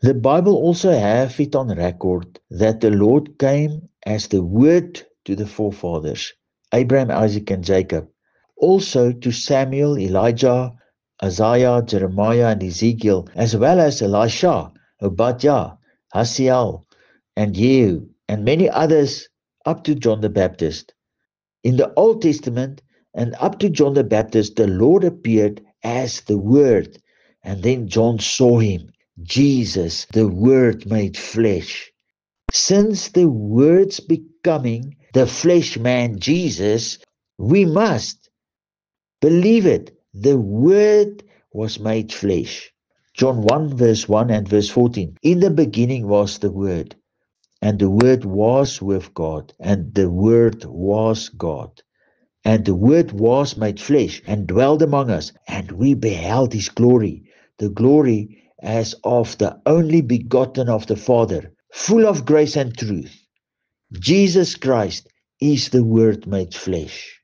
The Bible also have it on record that the Lord came as the Word to the forefathers, Abraham, Isaac, and Jacob. Also to Samuel, Elijah, Isaiah, Jeremiah, and Ezekiel, as well as Elisha, Obadiah, Hasiel, and Jehu, and many others up to John the Baptist. In the Old Testament and up to John the Baptist, the Lord appeared as the Word, and then John saw him, Jesus, the Word made flesh. Since the Word's becoming the flesh man, Jesus, we must believe it. The Word was made flesh. John 1 verse 1 and verse 14. In the beginning was the Word, and the Word was with God, and the Word was God. And the Word was made flesh and dwelled among us, and we beheld his glory, the glory as of the only begotten of the Father, full of grace and truth. Jesus Christ is the Word made flesh.